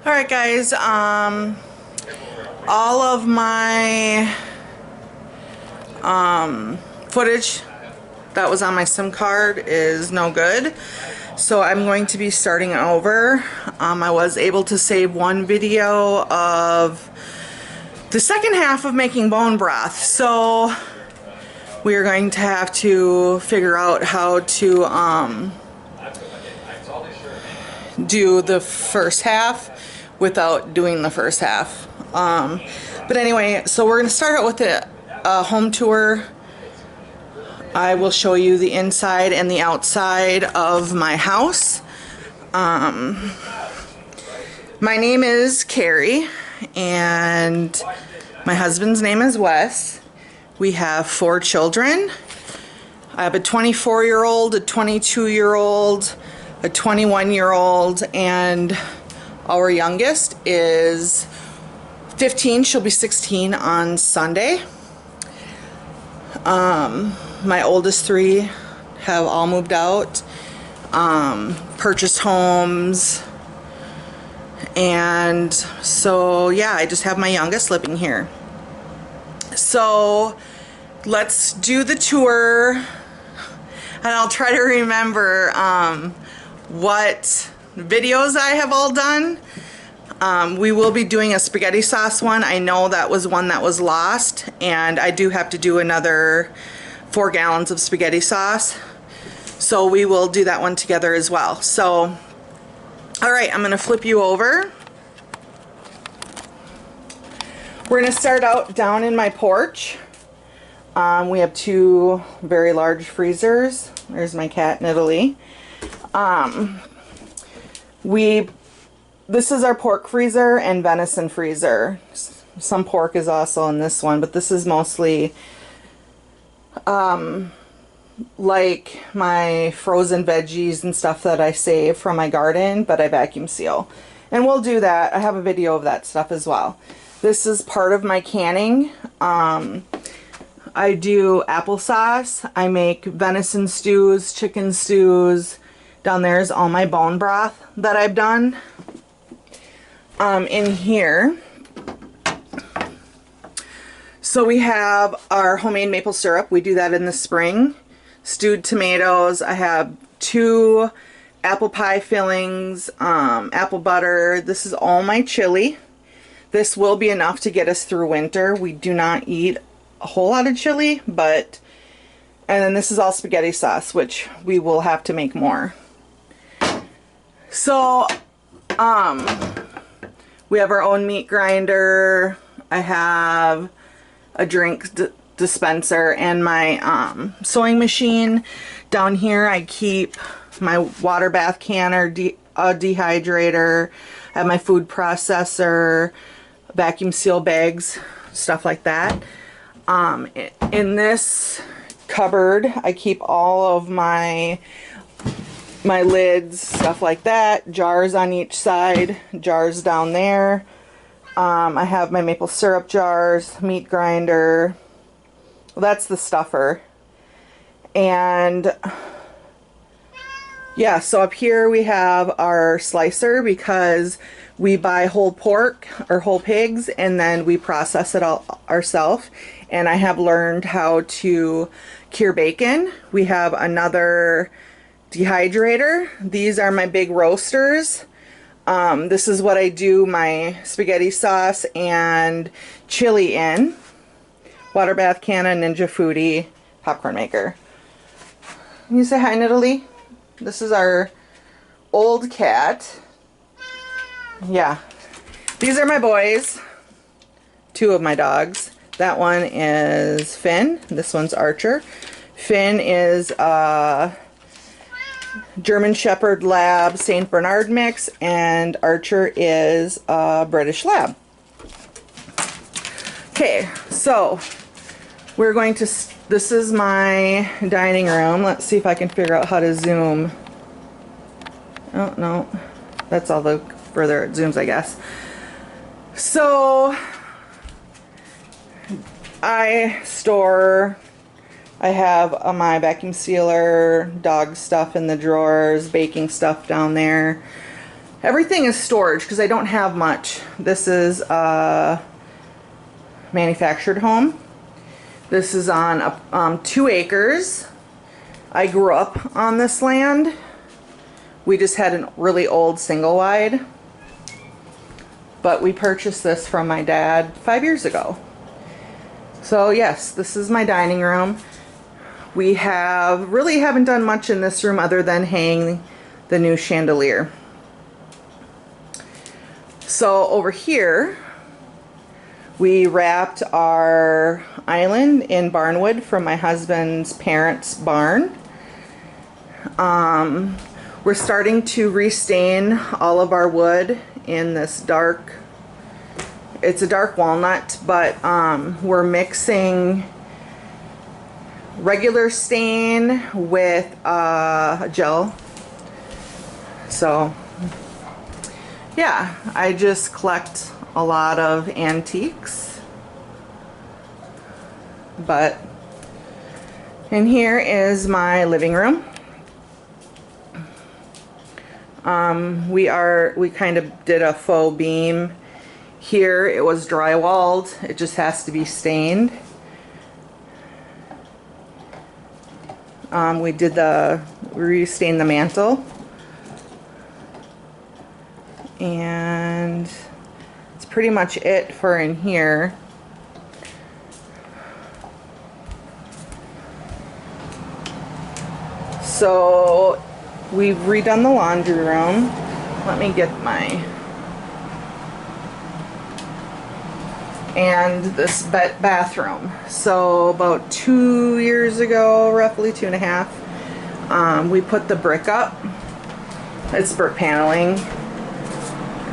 Alright guys, all of my footage that was on my SIM card is no good, so I'm going to be starting over. I was able to save one video of the second half of making bone broth, so we are going to have to figure out how to do the first half without doing the first half. But anyway, so we're going to start out with a home tour. I will show you the inside and the outside of my house. My name is Carrie and my husband's name is Wes. We have 4 children. I have a 24-year-old, a 22-year-old, a 21-year-old, and our youngest is 15. She'll be 16 on Sunday. My oldest 3 have all moved out, purchased homes, and so yeah, I just have my youngest living here. So let's do the tour, and I'll try to remember what videos I have all done. We will be doing a spaghetti sauce one. I know that was one that was lost, and I do have to do another 4 gallons of spaghetti sauce, so we will do that one together as well. So alright, I'm gonna flip you over. We're gonna start out down in my porch. We have 2 very large freezers. There's my cat in Italy. This is our pork freezer and venison freezer. Some pork is also in this one, but this is mostly like my frozen veggies and stuff that I save from my garden, but I vacuum seal. And we'll do that. I have a video of that stuff as well. This is part of my canning. I do applesauce. I make venison stews, chicken stews. Down there is all my bone broth that I've done. In here, so we have our homemade maple syrup. We do that in the spring. Stewed tomatoes. I have 2 apple pie fillings, apple butter. This is all my chili. This will be enough to get us through winter. We do not eat a whole lot of chili, but, and then this is all spaghetti sauce, which we will have to make more. So, we have our own meat grinder. I have a drink dispenser and my sewing machine. Down here I keep my water bath canner, a dehydrator. I have my food processor, vacuum seal bags, stuff like that. In this cupboard I keep all of my lids, stuff like that, jars on each side, jars down there. I have my maple syrup jars, meat grinder. Well, that's the stuffer. And yeah, so up here we have our slicer because we buy whole pork or whole pigs and then we process it all ourselves. And I have learned how to cure bacon. We have another dehydrator. These are my big roasters. This is what I do my spaghetti sauce and chili in. Water bath canna, Ninja Foodie, popcorn maker. Can you say hi, Italy? This is our old cat. Yeah. These are my boys. 2 of my dogs. That one is Finn. This one's Archer. Finn is German Shepherd Lab St. Bernard mix, and Archer is a British Lab. Okay, so we're going to, this is my dining room. Let's see if I can figure out how to zoom. Oh, no. That's all the further it zooms, I guess. So I have my vacuum sealer, dog stuff in the drawers, baking stuff down there. Everything is storage because I don't have much. This is a manufactured home. This is on 2 acres. I grew up on this land. We just had a really old single wide, but we purchased this from my dad 5 years ago. So yes, this is my dining room. We really haven't done much in this room other than hang the new chandelier. So over here, we wrapped our island in barnwood from my husband's parents' barn. We're starting to restain all of our wood in this dark, it's a dark walnut, but we're mixing regular stain with gel. So yeah, I just collect a lot of antiques. But and here is my living room. We kind of did a faux beam here. It was drywalled. It just has to be stained. We restained the mantle. And it's pretty much it for in here. So we've redone the laundry room. Let me get and this bathroom. So about 2 years ago, roughly 2.5, we put the brick up. It's brick paneling.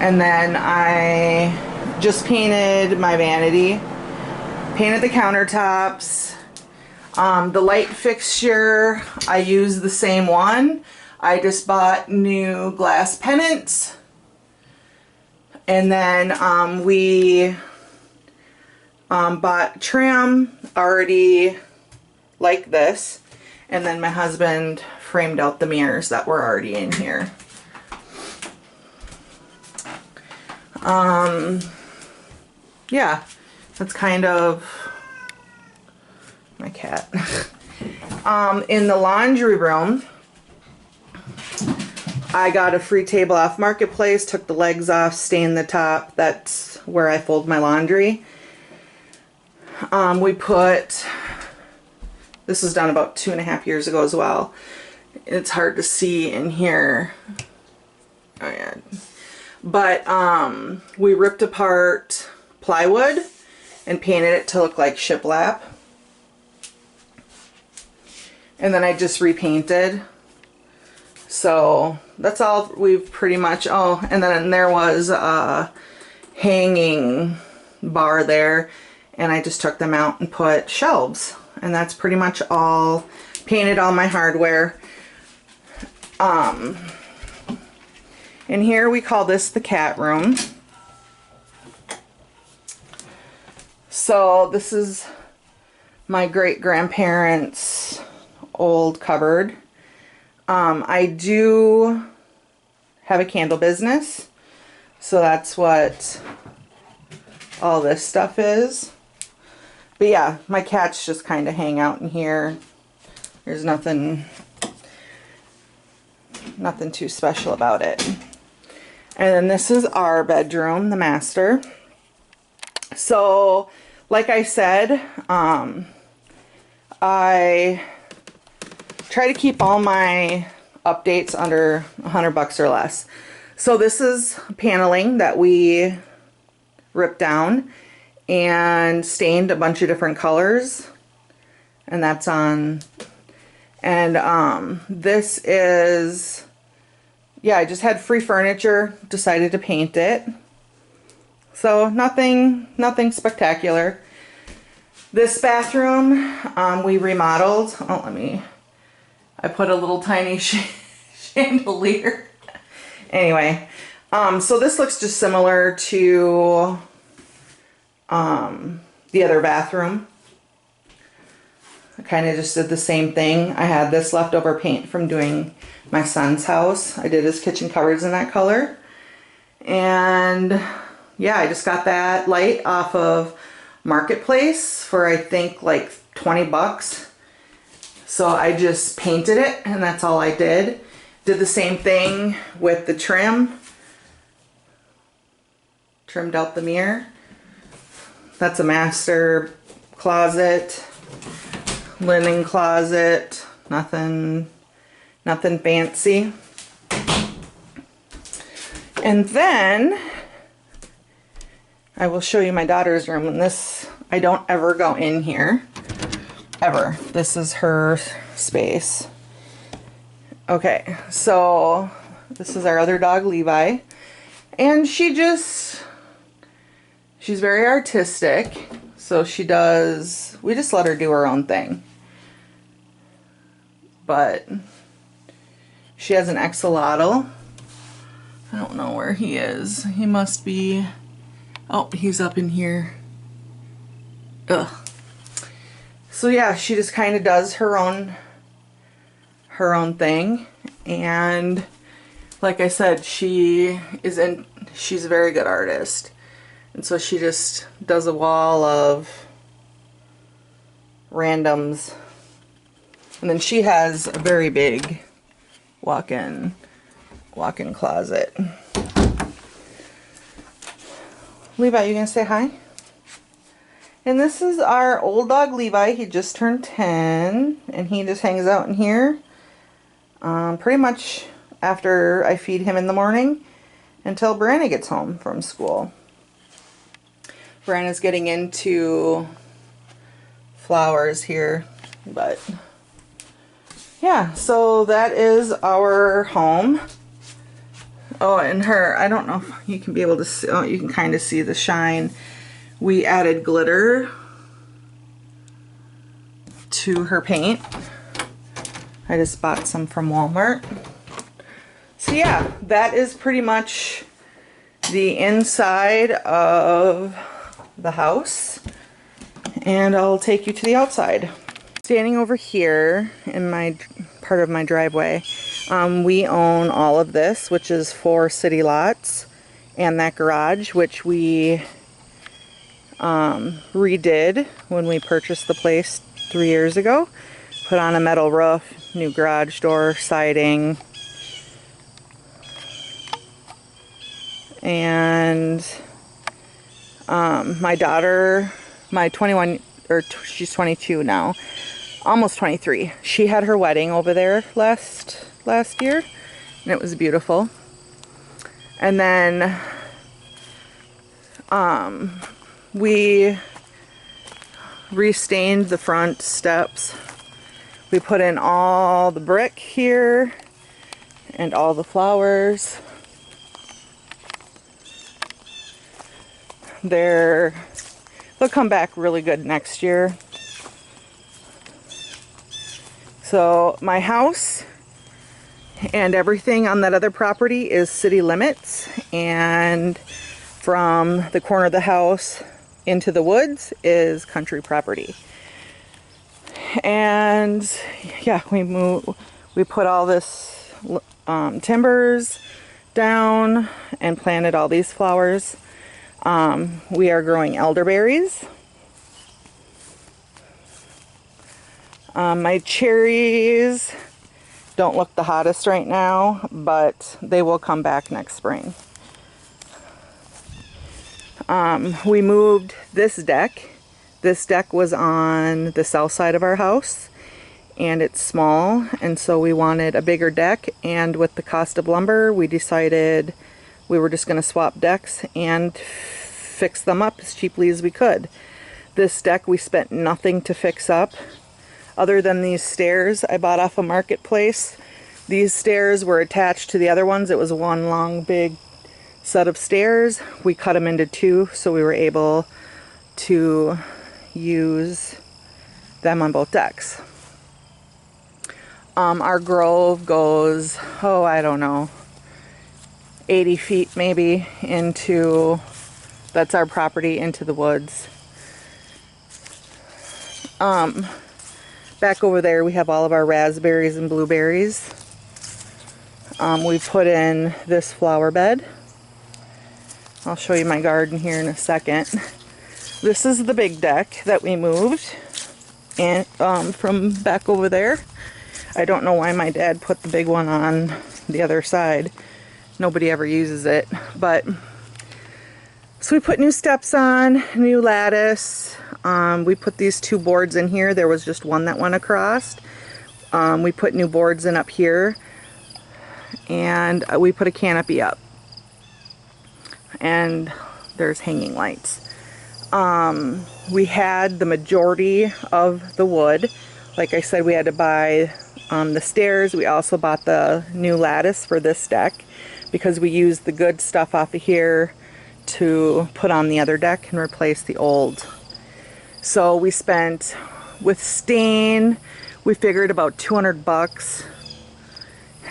And then I just painted my vanity, painted the countertops. The light fixture, I used the same one. I just bought new glass pennants. And then we bought trim already like this. And then my husband framed out the mirrors that were already in here. Yeah, that's kind of my cat. In the laundry room, I got a free table off Marketplace, took the legs off, stained the top. That's where I fold my laundry. This was done about 2.5 years ago as well. It's hard to see in here. Oh yeah. But we ripped apart plywood and painted it to look like shiplap. And then I just repainted. So that's all we've pretty much, oh, and then there was a hanging bar there, and I just took them out and put shelves. And that's pretty much all. Painted all my hardware. And here we call this the cat room. So this is my great-grandparents' old cupboard. I do have a candle business, so that's what all this stuff is. But yeah, my cats just kind of hang out in here. There's nothing too special about it. And then this is our bedroom, the master. So, like I said, I try to keep all my updates under $100 or less. So this is paneling that we ripped down and stained a bunch of different colors. And that's on, and this is, yeah, I just had free furniture, decided to paint it. So nothing spectacular. This bathroom, we remodeled. Oh, I put a little tiny chandelier. Anyway, so this looks just similar to the other bathroom. I kind of just did the same thing. I had this leftover paint from doing my son's house. I did his kitchen cupboards in that color. And yeah, I just got that light off of Marketplace for I think like 20 bucks. So I just painted it and that's all I did. Did the same thing with the trim. Trimmed out the mirror. That's a master closet, linen closet, nothing fancy. And then I will show you my daughter's room. And this, I don't ever go in here, ever. This is her space. Okay, so this is our other dog, Levi. And she's very artistic. So we just let her do her own thing. But she has an axolotl. I don't know where he is. He must be, oh, he's up in here. Ugh. So yeah, she just kind of does her own thing. And like I said, she's a very good artist. And so she just does a wall of randoms. And then she has a very big walk-in closet. Levi, you gonna say hi? And this is our old dog Levi. He just turned 10 and he just hangs out in here pretty much after I feed him in the morning until Brianna gets home from school. Brianna's getting into flowers here, but yeah, so that is our home. Oh, and I don't know if you can be able to see, oh, you can kind of see the shine. We added glitter to her paint. I just bought some from Walmart. So yeah, that is pretty much the inside of the house. And I'll take you to the outside. Standing over here in my part of my driveway, we own all of this, which is 4 city lots, and that garage, which we redid when we purchased the place 3 years ago. Put on a metal roof, new garage door, siding, and my daughter, she's 22 now, almost 23. She had her wedding over there last year, and it was beautiful. And then we restained the front steps. We put in all the brick here and all the flowers. They'll come back really good next year. So my house and everything on that other property is city limits, and from the corner of the house into the woods is country property. And yeah, we put all this timbers down and planted all these flowers. We are growing elderberries. My cherries don't look the hottest right now, but they will come back next spring. We moved this deck. This deck was on the south side of our house, and it's small, and so we wanted a bigger deck, and with the cost of lumber, we decided we were just going to swap decks and fix them up as cheaply as we could. This deck we spent nothing to fix up other than these stairs I bought off a Marketplace. These stairs were attached to the other ones. It was one long big set of stairs. We cut them into 2, so we were able to use them on both decks. Our grove goes, oh, I don't know, 80 feet maybe into, that's our property, into the woods. Back over there we have all of our raspberries and blueberries. We put in this flower bed. I'll show you my garden here in a second. This is the big deck that we moved and from back over there. I don't know why my dad put the big one on the other side. Nobody ever uses it, but so we put new steps on, new lattice. We put these 2 boards in here. There was just one that went across. We put new boards in up here, and we put a canopy up, and there's hanging lights. We had the majority of the wood. Like I said, we had to buy the stairs. We also bought the new lattice for this deck because we used the good stuff off of here to put on the other deck and replace the old. So we spent, with stain, we figured about 200 bucks.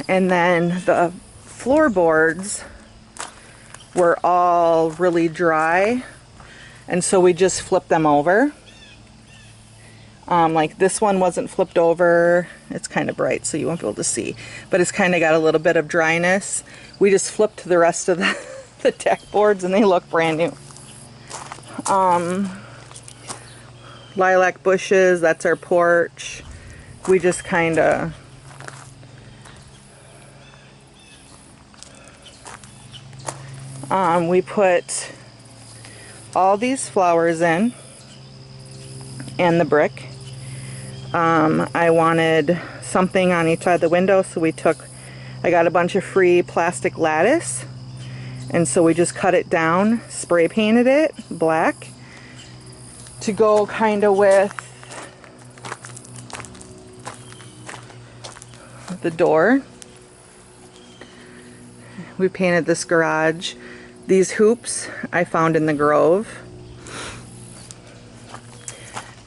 And then the floorboards were all really dry, and so we just flipped them over. Like this one wasn't flipped over. It's kind of bright so you won't be able to see, but it's kind of got a little bit of dryness. We just flipped the rest of the deck boards and they look brand new. Lilac bushes, that's our porch. We just kind of we put all these flowers in and the brick. I wanted something on each side of the window, so I got a bunch of free plastic lattice, and so we just cut it down, spray painted it black to go kind of with the door. We painted this garage. These hoops I found in the Grove.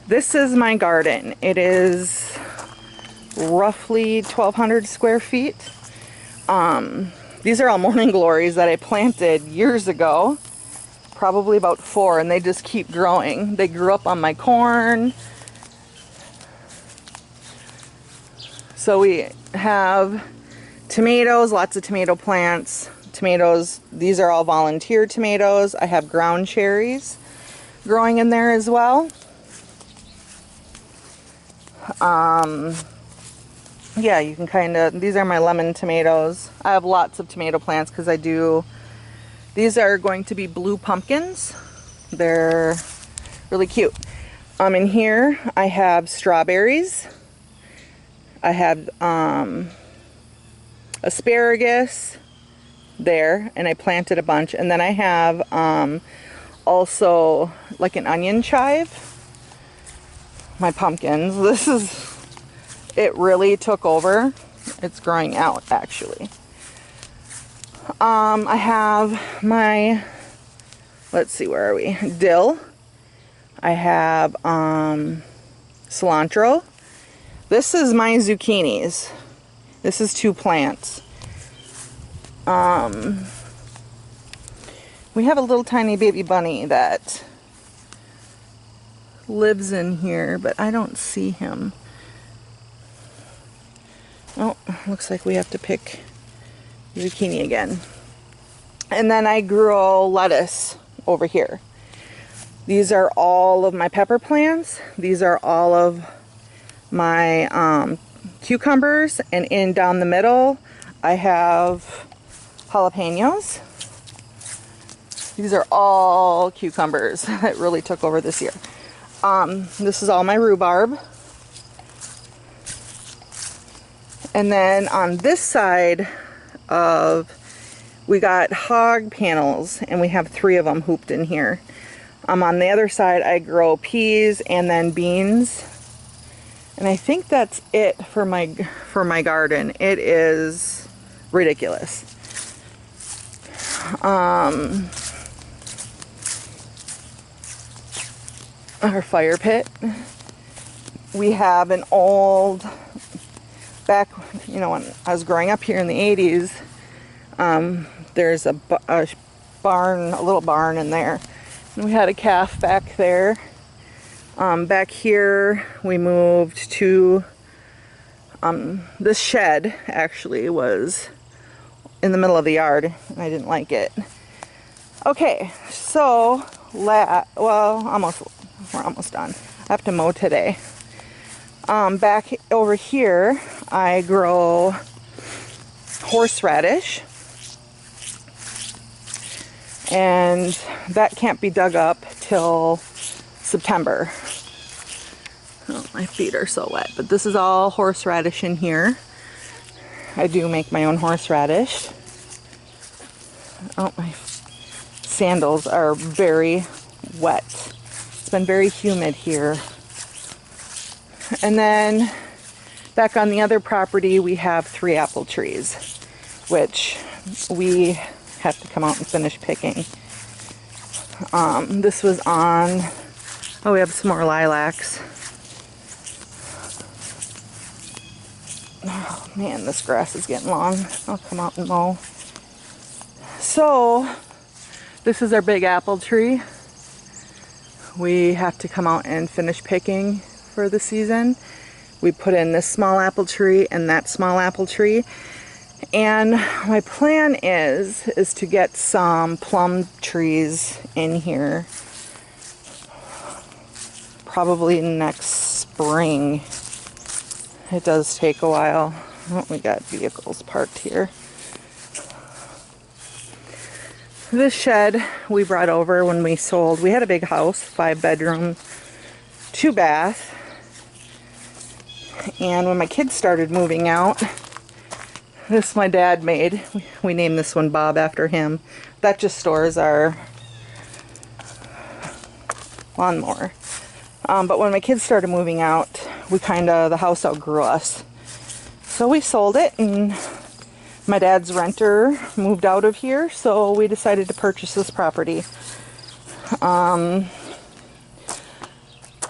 This is my garden. It is roughly 1,200 square feet. These are all morning glories that I planted years ago, probably about 4, and they just keep growing. They grew up on my corn. So we have tomatoes, lots of tomato plants. Tomatoes, these are all volunteer tomatoes. I have ground cherries growing in there as well. Yeah, you can kind of, these are my lemon tomatoes. I have lots of tomato plants because these are going to be blue pumpkins. They're really cute. In here I have strawberries. I have asparagus there, and I planted a bunch. And then I have also like an onion chive. My pumpkins. It really took over. It's growing out actually. I have my, let's see, where are we? Dill. I have cilantro. This is my zucchinis. This is 2 plants. We have a little tiny baby bunny that lives in here, but I don't see him. Oh, looks like we have to pick zucchini again. And then I grow lettuce over here. These are all of my pepper plants. These are all of my cucumbers, and in down the middle I have jalapenos. These are all cucumbers that really took over this year. This is all my rhubarb. And then on this side we got hog panels, and we have 3 of them hooped in here. On the other side I grow peas and then beans. And I think that's it for my garden. It is ridiculous. Our fire pit. We have an old, back, when I was growing up here in the 80s, there's a barn, a little barn in there. And we had a calf back there. Back here we moved to, this shed actually was in the middle of the yard, and I didn't like it. Okay, so well, we're almost done. I have to mow today. Back over here, I grow horseradish, and that can't be dug up till September. Oh, my feet are so wet, but this is all horseradish in here. I do make my own horseradish. Oh, my sandals are very wet. It's been very humid here. And then back on the other property, we have 3 apple trees, which we have to come out and finish picking. This was on, oh, we have some more lilacs. Oh man, this grass is getting long. I'll come out and mow. So, this is our big apple tree. We have to come out and finish picking for the season. We put in this small apple tree and that small apple tree. And my plan is to get some plum trees in here probably next spring. It does take a while. Oh, we got vehicles parked here. This shed we brought over when we sold. We had a big house, 5-bedroom, 2-bath. And when my kids started moving out, this my dad made. We named this one Bob after him. That just stores our lawnmower. But when my kids started moving out, the house outgrew us. So we sold it, and my dad's renter moved out of here, so we decided to purchase this property. I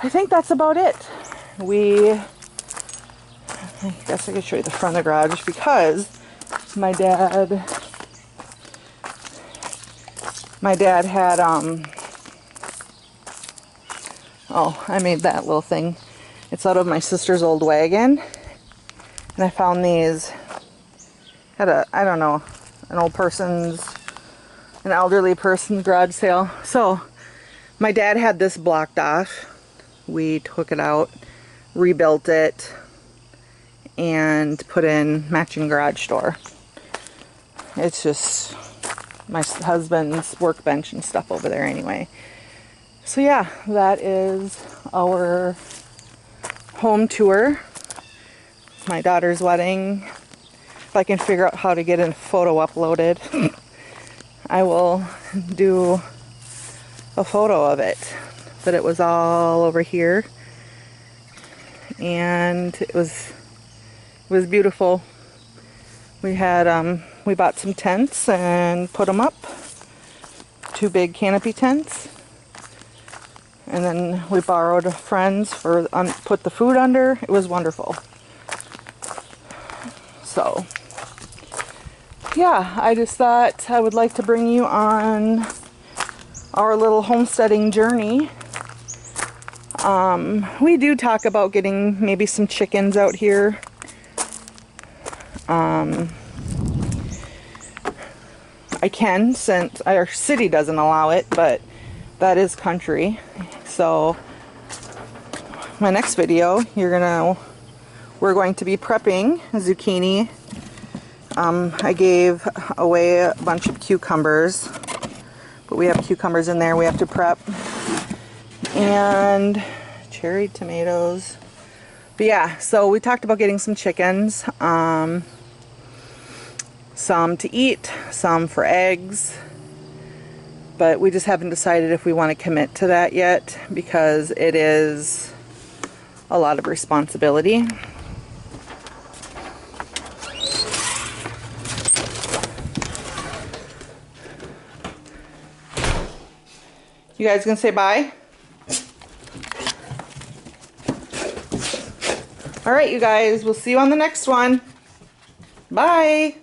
think that's about it. I guess I could show you the front of the garage, because my dad had, oh, I made that little thing. It's out of my sister's old wagon, and I found these at I don't know, an elderly person's garage sale. So my dad had this blocked off. We took it out, rebuilt it, and put in matching garage door. It's just my husband's workbench and stuff over there anyway. So yeah, that is our home tour. My daughter's wedding. If I can figure out how to get a photo uploaded, I will do a photo of it. But it was all over here, and it was beautiful. We had we bought some tents and put them up, 2 big canopy tents, and then we borrowed a friend's for put the food under. It was wonderful. So yeah, I just thought I would like to bring you on our little homesteading journey. We do talk about getting maybe some chickens out here. I can, since our city doesn't allow it, but that is country. So my next video, we're going to be prepping zucchini. I gave away a bunch of cucumbers, but we have cucumbers in there we have to prep, and cherry tomatoes. But yeah, so we talked about getting some chickens, some to eat, some for eggs, but we just haven't decided if we want to commit to that yet, because it is a lot of responsibility. You guys gonna say bye? All right, you guys, we'll see you on the next one. Bye.